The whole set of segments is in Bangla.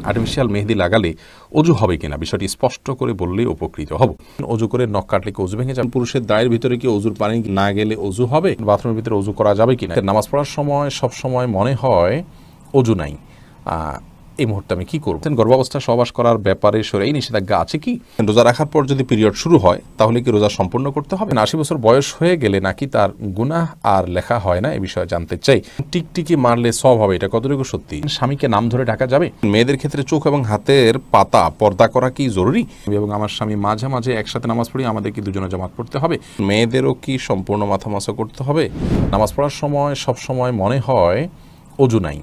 আর্টিফিশিয়াল মেহেদি লাগালে অজু হবে কিনা বিষয়টি স্পষ্ট করে বললেই উপকৃত হব। অজু করে নখ কাটলে কি অজু ভেঙে যাবে? পুরুষের দায়ের ভিতরে কি অজুর পানি না গেলে অজু হবে? বাথরুমের ভিতরে অজু করা যাবে কিনা? নামাজ পড়ার সময় সব সময় মনে হয় অজু নাই, এই মুহূর্তে আমি কি করব? গর্ভাবস্থা সহবাস করার ব্যাপারে শরীয়তে নিষেধাজ্ঞা আছে কি? রোজা রাখার পর যদি পিরিয়ড শুরু হয় তাহলে কি রোজা সম্পূর্ণ করতে হবে? 80 বছর বয়স হয়ে গেলে নাকি তার গুনাহ আর লেখা হয় না, এই বিষয়ে জানতে চাই। টিকটিকি মারলে সব হবে, এটা কতটুকু সত্যি? স্বামীকে নাম ধরে ডাকা যাবে? মেয়েদের ক্ষেত্রে চোখ এবং হাতের পাতা পর্দা করা কি জরুরি? এবং আমার স্বামী মাঝে মাঝে একসাথে নামাজ পড়ি, আমাদের কি দুজনে জামাত পড়তে হবে? মেয়েদেরও কি সম্পূর্ণ মাথা মাসা করতে হবে? নামাজ পড়ার সময় সব সময় মনে হয় অজু নাই,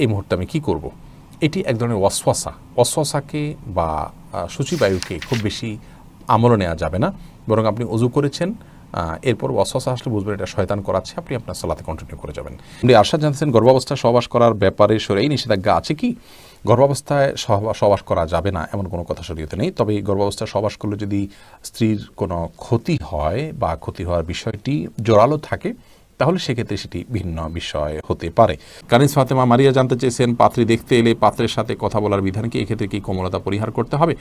এই মুহূর্তে আমি কি করব? এটি এক ধরনের ওয়াসওয়াসাকে বা সূচিবায়ুকে খুব বেশি আমলে নেওয়া যাবে না, বরং আপনি অজু করেছেন, এরপর ওয়াসওয়াসা আসলে বুঝবেন এটা শয়তান করাচ্ছে, আপনি আপনার সালাতে কন্টিনিউ করে যাবেন। আপনি আরশাদ জানতেছেন গর্ভাবস্থায় সহবাস করার ব্যাপারে শরীয়তে নিষেধাজ্ঞা আছে কি? গর্ভাবস্থায় সহবাস করা যাবে না এমন কোনো কথা শরীয়তে নেই, তবে গর্ভাবস্থায় সহবাস করলে যদি স্ত্রীর কোনো ক্ষতি হয় বা ক্ষতি হওয়ার বিষয়টি জোরালো থাকে তাহলে সেক্ষেত্রে সেটি ভিন্ন বিষয় হতে পারে। কানিস ফাতেমা মারিয়া জানতে চেয়েছেন পাত্রী দেখতে এলে পাত্রের সাথে কথা বলার বিধান কি? এক্ষেত্রে কি কোমলতা পরিহার করতে হবে?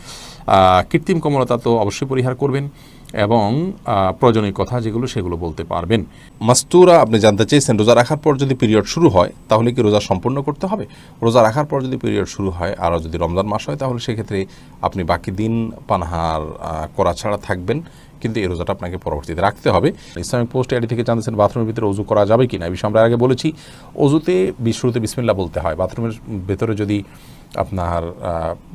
কৃত্রিম কোমলতা তো অবশ্যই পরিহার করবেন এবং প্রয়োজনীয় কথা যেগুলো সেগুলো বলতে পারবেন। মাস্তুরা আপনি জানতে চেয়েছেন রোজা রাখার পর যদি পিরিয়ড শুরু হয় তাহলে কি রোজা সম্পূর্ণ করতে হবে? রোজা রাখার পর যদি পিরিয়ড শুরু হয় আর যদি রমজান মাস হয় তাহলে সেক্ষেত্রে আপনি বাকি দিন পানাহার করা ছাড়া থাকবেন, কিন্তু এই রোজাটা আপনাকে পরবর্তীতে রাখতে হবে। ইসলামিক পোস্ট আইডি থেকে জানতেছেন বাথরুমের ভিতরে অজু করা যাবে কিনা? এই বিষয়ে আমরা আগে বলেছি, অজুতে শুরুতে বিসমিল্লাহ বলতে হয়। বাথরুমের ভেতরে যদি আপনার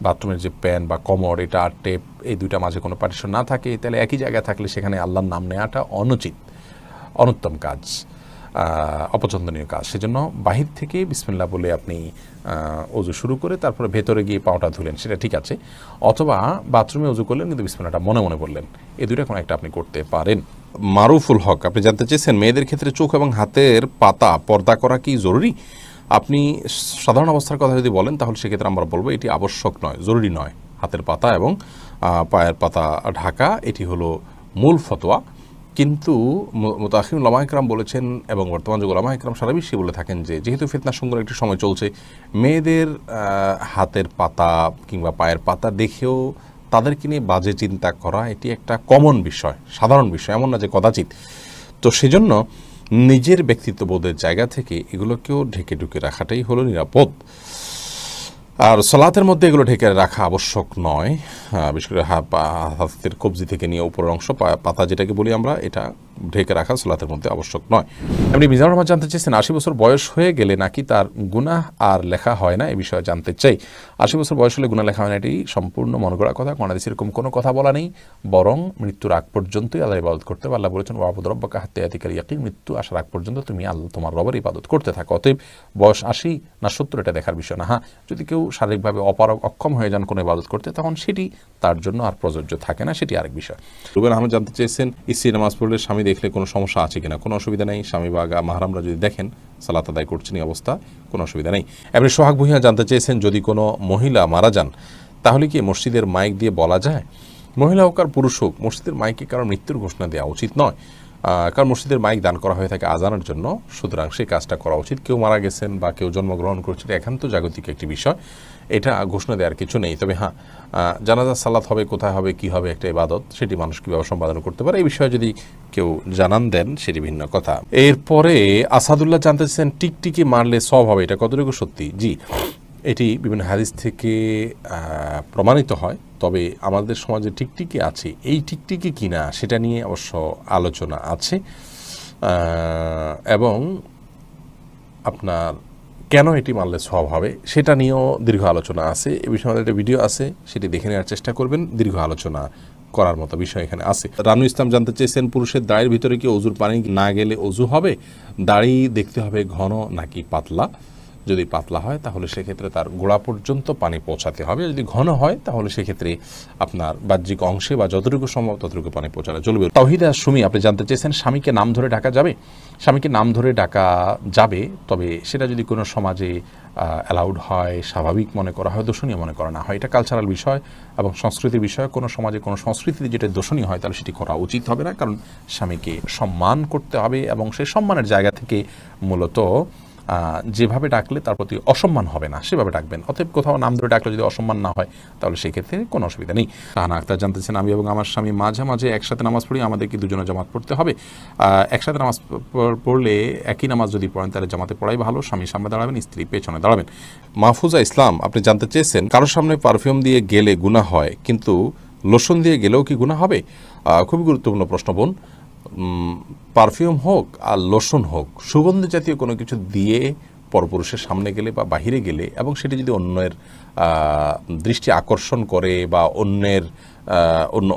বাথরুমের যে প্যান বা কমর এটা আর টেপ এই দুইটা মাঝে কোনো পার্টিশন না থাকে তাহলে একই জায়গায় থাকলে সেখানে আল্লাহর নাম নেওয়াটা অনুত্তম কাজ, অপছন্দনীয় কাজ। সেজন্য বাহির থেকে বিসমিল্লাহ বলে আপনি অজু শুরু করে তারপরে ভেতরে গিয়ে পাওটা ধুলেন, সেটা ঠিক আছে। অথবা বাথরুমে অজু করলেন কিন্তু বিসমিল্লাহটা মনে মনে বললেন, এই দুইটা কোনো একটা আপনি করতে পারেন। মারুফুল হক আপনি জানতে চেয়েছেন মেয়েদের ক্ষেত্রে চোখ এবং হাতের পাতা পর্দা করা কি জরুরি? আপনি সাধারণ অবস্থার কথা যদি বলেন তাহলে সেক্ষেত্রে আমরা বলবো এটি আবশ্যক নয়, জরুরি নয়। হাতের পাতা এবং পায়ের পাতা ঢাকা এটি হলো মূল ফতোয়া, কিন্তু মুতাআখির উলামা ইকরাম বলেছেন এবং বর্তমান যুগের উলামা ইকরাম সারা বিশ্বে বলে থাকেন যে যেহেতু ফিতনা সংকটের একটি সময় চলছে, মেয়েদের হাতের পাতা কিংবা পায়ের পাতা দেখেও তাদেরকে নিয়ে বাজে চিন্তা করা এটি একটা কমন বিষয়, সাধারণ বিষয়, এমন না যে কদাচিৎ। তো সেজন্য নিজের ব্যক্তিত্ববোধের জায়গা থেকে এগুলোকেও ঢেকে ঢুকে রাখাটাই হলো নিরাপদ। আর সালাতের মধ্যে এগুলো ঢেকে রাখা আবশ্যক নয়, বিশেষ করে হাতের কবজি থেকে নিয়ে উপরের অংশ পাতা যেটাকে বলি আমরা, এটা ঢেকে রাখা সালাতের মধ্যে আবশ্যক নয়। এমনি মিজানুর রহমান জানতে চেয়েছেন 80 বছর বয়স হয়ে গেলে নাকি তার গুনাহ আর লেখা হয় না, এই বিষয়ে জানতে চাই। 80 বছর বয়স হলে গুনাহ লেখা হয় না, এটি সম্পূর্ণ মন গড়া কথা। কোরআনে এরকম কোনো কথা বলা নেই, বরং মৃত্যুর আগ পর্যন্তই আল্লাহর ইবাদত করতে হবে। আল্লাহ বলেছেন ওয়াবুদ রাব্বাকা হাত্তা ইয়াতিকাল ইয়াকিন, মৃত্যু আসার আগ পর্যন্ত তুমি আল্লাহ তোমার রবের ইবাদত করতে থাকো। অতএব বয়স 80 না 70 এটা দেখার বিষয় না। হ্যাঁ, যদি কেউ শারীরিকভাবে অক্ষম হয়ে যান কোনো ইবাদত করতে তখন সেটি তার জন্য আর প্রযোজ্য থাকে না, সেটি আরেক বিষয়। রুবেন আহমেদ জানতে চেয়েছেন স্ত্রী নামাজ পড়লে স্বামী দেখলে কোনো সমস্যা আছে কিনা? কোনো অসুবিধা নেই, স্বামী বা মাহরামরা যদি দেখেন সালাত আদায় করছেন এই অবস্থা কোনো অসুবিধা নেই। এমনি সোহাগ ভূঁইয়া জানতে চেয়েছেন যদি কোনো মহিলা মারা যান তাহলে কি মসজিদের মাইক দিয়ে বলা যায়? মহিলা হোক আর পুরুষ হোক, মসজিদের মাইকে কারণ মৃত্যুর ঘোষণা দেওয়া উচিত নয়, কারণ মসজিদের মাইক দান করা হয়ে থাকে আজানের জন্য, সুতরাং সেই কাজটা করা উচিত। কেউ মারা গেছেন বা কেউ জন্মগ্রহণ করছেন একান্ত জাগতিক একটি বিষয়, এটা ঘোষণা দেওয়ার কিছু নেই। তবে হ্যাঁ, জানাজার সালাত হবে, কোথায় হবে, কী হবে, একটা ইবাদত, সেটি মানুষ কীভাবে সম্পাদন করতে পারে এই বিষয়ে যদি কেউ জানান দেন সেটি ভিন্ন কথা। এরপরে আসাদুল্লাহ জানতে চাচ্ছেন টিকটিকি মারলে সব হবে, এটা কতটুকু সত্যি? জি, এটি বিভিন্ন হাদিস থেকে প্রমাণিত হয়, তবে আমাদের সমাজে টিকটিকি আছে, এই টিকটিকি কিনা সেটা নিয়ে অবশ্য আলোচনা আছে, এবং আপনার কেন এটি মারলে সওয়াব হবে সেটা নিয়েও দীর্ঘ আলোচনা আছে। এ বিষয়ে আমাদের একটা ভিডিও আছে, সেটি দেখে নেওয়ার চেষ্টা করবেন, দীর্ঘ আলোচনা করার মতো বিষয় এখানে আছে। রানু ইসলাম জানতে চেয়েছেন পুরুষের দাড়ির ভিতরে কি অজুর পানি না গেলে অজু হবে? দাড়ি দেখতে হবে ঘন নাকি পাতলা। যদি পাতলা হয় তাহলে সেক্ষেত্রে তার গোড়া পর্যন্ত পানি পৌঁছাতে হবে, যদি ঘন হয় তাহলে সেক্ষেত্রে আপনার বাহ্যিক অংশে বা যতটুকু সম্ভব ততটুকু পানি পৌঁছানো চলবে। তাওহিদা সুমি আপনি জানতে চেয়েছেন স্বামীকে নাম ধরে ডাকা যাবে? স্বামীকে নাম ধরে ডাকা যাবে, তবে সেটা যদি কোনো সমাজে অ্যালাউড হয়, স্বাভাবিক মনে করা হয়, দোষণীয় মনে করা না হয়, এটা কালচারাল বিষয় এবং সংস্কৃতির বিষয়। কোনো সমাজে কোনো সংস্কৃতিতে যেটা দোষণীয় হয় তাহলে সেটি করা উচিত হবে না, কারণ স্বামীকে সম্মান করতে হবে এবং সেই সম্মানের জায়গা থেকে মূলত যেভাবে ডাকলে তার প্রতি অসম্মান হবে না সেভাবে ডাকবেন। অতএব কোথাও নাম ধরে ডাকলে যদি অসম্মান না হয় তাহলে সেক্ষেত্রে কোনো অসুবিধা নেই। শাহানা আক্তার জানতেছেন, আমি এবং আমার স্বামী মাঝে মাঝে একসাথে নামাজ পড়ি, আমাদের কি দুজনে জামাত পড়তে হবে? একসাথে নামাজ পড়লে একই নামাজ যদি পড়েন তাহলে জামাতে পড়াই ভালো। স্বামী সামনে দাঁড়াবেন, স্ত্রী পেছনে দাঁড়াবেন। মাহফুজা ইসলাম আপনি জানতে চেয়েছেন, কারোর সামনে পারফিউম দিয়ে গেলে গুনাহ হয়, কিন্তু লোশন দিয়ে গেলেও কি গুনাহ হবে? খুবই গুরুত্বপূর্ণ প্রশ্ন বোন। পারফিউম হোক আর লোশন হোক, সুগন্ধি জাতীয় কোনো কিছু দিয়ে পরপুরুষের সামনে গেলে বা বাহিরে গেলে, এবং সেটি যদি অন্যের দৃষ্টি আকর্ষণ করে বা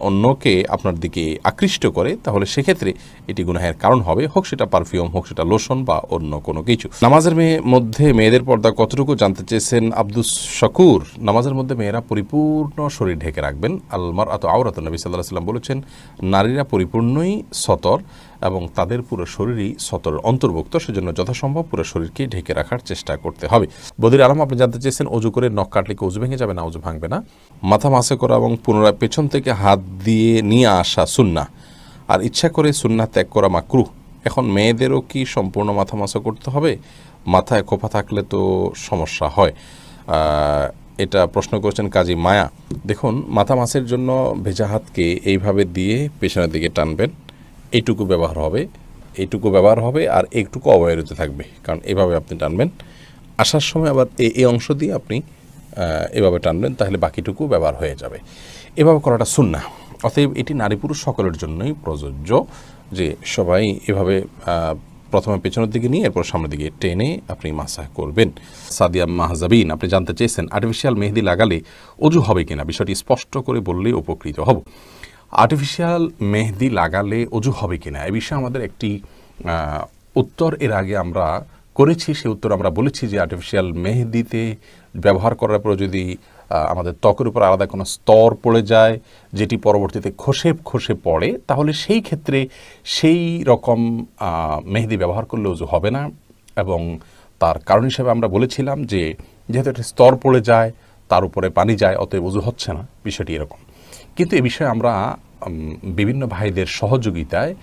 অন্যকে আপনার দিকে আকৃষ্ট করে, তাহলে সেক্ষেত্রে এটি গুনাহের কারণ হবে, হোক সেটা পারফিউম, হোক সেটা লোশন বা অন্য কোনো কিছু। নামাজের মধ্যে মেয়েদের পর্দা কতটুকু জানতে চেয়েছেন আব্দুস শাকুর। নামাজের মধ্যে মেয়েরা পরিপূর্ণ শরীর ঢেকে রাখবেন। আলমার আত আওরাতুন, নবী সাল্লাল্লাহু আলাইহি ওয়াসাল্লাম বলেছেন নারীরা পরিপূর্ণই সতর এবং তাদের পুরো শরীরই সতরের অন্তর্ভুক্ত, সেজন্য যথাসম্ভব পুরো শরীরকে ঢেকে রাখার চেষ্টা করতে হবে। বদির আলম আপনি জানতে চেয়েছেন, অজু করে নখ কাটলে কি অজু ভেঙে যাবে? না, অজু ভাঙবে না। মাথা মাসে করা এবং পুনরায় পেছন থেকে হাত দিয়ে নিয়ে আসা সুন্নাহ, আর ইচ্ছা করে সুন্নাহ ত্যাগ করা মাকরুহ। এখন মেয়েদেরও কি সম্পূর্ণ মাথা মাসা করতে হবে? মাথায় খোপা থাকলে তো সমস্যা হয়। এটা প্রশ্ন করেছেন কাজী মায়া। দেখুন, মাথা মাসের জন্য ভেজা হাতকে এইভাবে দিয়ে পেছনের দিকে টানবেন, এইটুকু ব্যবহার হবে আর একটুকু অবহেলিত থাকবে, কারণ এভাবে আপনি টানবেন। আসার সময় আবার এই অংশ দিয়ে আপনি এভাবে টানবেন, তাহলে বাকিটুকু ব্যবহার হয়ে যাবে। এভাবে করাটা সুন্নাহ। অতএব এটি নারী পুরুষ সকলের জন্যই প্রযোজ্য, যে সবাই এভাবে প্রথমে পেছনের দিকে নিয়ে এরপর সামনের দিকে টেনে আপনি মাসাহ করবেন। সাদিয়া মাহজাবিন আপনি জানতে চেয়েছেন, আর্টিফিশিয়াল মেহেদি লাগালে অজু হবে কিনা, বিষয়টি স্পষ্ট করে বললেই উপকৃত হব। আর্টিফিশিয়াল মেহেদি লাগালে অজু হবে কিনা এ বিষয়ে আমাদের একটি উত্তর এর আগে আমরা করেছি। সেই উত্তর আমরা বলেছি যে আর্টিফিশিয়াল মেহেদিতে ব্যবহার করার পর যদি আমাদের ত্বকের উপর আলাদা কোনো স্তর পড়ে যায়, যেটি পরবর্তীতে খসে পড়ে, তাহলে সেই ক্ষেত্রে সেই রকম মেহেদি ব্যবহার করলে অজু হবে না। এবং তার কারণ হিসেবে আমরা বলেছিলাম যে যেহেতু একটা স্তর পড়ে যায়, তার উপরে পানি যায়, অতএব অজু হচ্ছে না, বিষয়টি এরকম। কিন্তু এ বিষয়ে আমরা বিভিন্ন ভাইদের সহযোগিতায়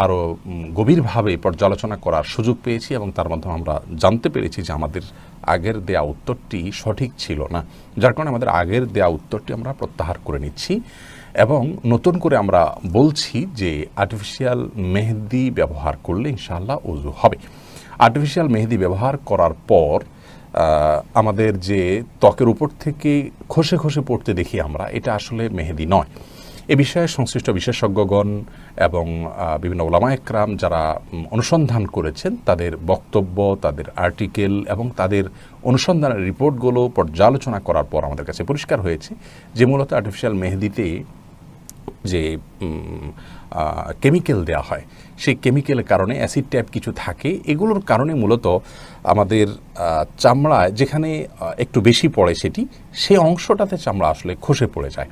আরও গভীরভাবে পর্যালোচনা করার সুযোগ পেয়েছি, এবং তার মাধ্যমে আমরা জানতে পেরেছি যে আমাদের আগের দেয়া উত্তরটি সঠিক ছিল না, যার কারণে আমাদের আগের দেয়া উত্তরটি আমরা প্রত্যাহার করে নিচ্ছি এবং নতুন করে আমরা বলছি যে আর্টিফিশিয়াল মেহেদি ব্যবহার করলে ইনশাআল্লাহ ওযু হবে। আর্টিফিশিয়াল মেহেদি ব্যবহার করার পর আমাদের যে ত্বকের উপর থেকে খসে পড়তে দেখি আমরা, এটা আসলে মেহেদি নয়। এ বিষয়ে সংশ্লিষ্ট বিশেষজ্ঞগণ এবং বিভিন্ন ওলামা একরাম যারা অনুসন্ধান করেছেন, তাদের বক্তব্য, তাদের আর্টিকেল এবং তাদের অনুসন্ধানের রিপোর্টগুলো পর্যালোচনা করার পর আমাদের কাছে পরিষ্কার হয়েছে যে মূলত আর্টিফিশিয়াল মেহেদিতে যে কেমিক্যাল দেওয়া হয়, সেই কেমিক্যালের কারণে অ্যাসিড টাইপ কিছু থাকে, এগুলোর কারণে মূলত আমাদের চামড়ায় যেখানে একটু বেশি পড়ে সেই অংশটাতে চামড়া আসলে খসে পড়ে যায়।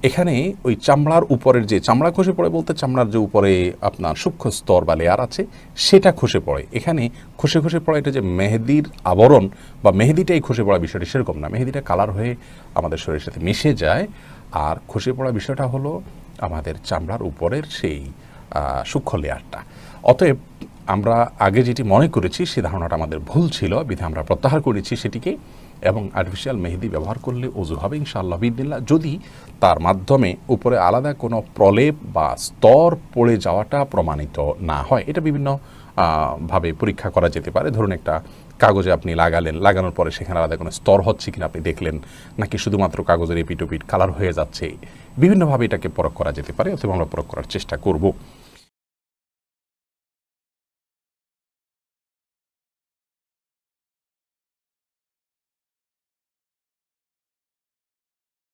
এখানে ওই চামড়ার উপরের যে চামড়া খসে পড়ে বলতে চামড়ার যে উপরে আপনার সূক্ষ্ম স্তর বা লেয়ার আছে সেটা খসে পড়ে। এখানে খসে পড়ে এটা যে মেহেদির আবরণ বা মেহেদিটাই খসে পড়া বিষয়টি সেরকম না। মেহেদিটা কালার হয়ে আমাদের শরীরের সাথে মিশে যায়, আর খসে পড়া বিষয়টা হলো আমাদের চামড়ার উপরের সেই সূক্ষ্ম লেয়ারটা। অতএব আমরা আগে যেটি মনে করেছি সে ধারণাটা আমাদের ভুল ছিল, বিধে আমরা প্রত্যাহার করেছি সেটিকে, এবং আর্টিফিশিয়াল মেহেদি ব্যবহার করলে ওযু হবে ইনশাআল্লাহ বিদিল্লাহ, যদি তার মাধ্যমে উপরে আলাদা কোনো প্রলেপ বা স্তর পড়ে যাওয়াটা প্রমাণিত না হয়। এটা বিভিন্ন ভাবে পরীক্ষা করা যেতে পারে। ধরুন একটা কাগজে আপনি লাগানোর পরে সেখানে আলাদা কোনো স্তর হচ্ছে কিনা আপনি দেখলেন, নাকি শুধুমাত্র কাগজের এপিট ওপিট কালার হয়ে যাচ্ছে, বিভিন্নভাবে এটাকে পরখ করা যেতে পারে, অথবা আমরা পরখ করার চেষ্টা করব।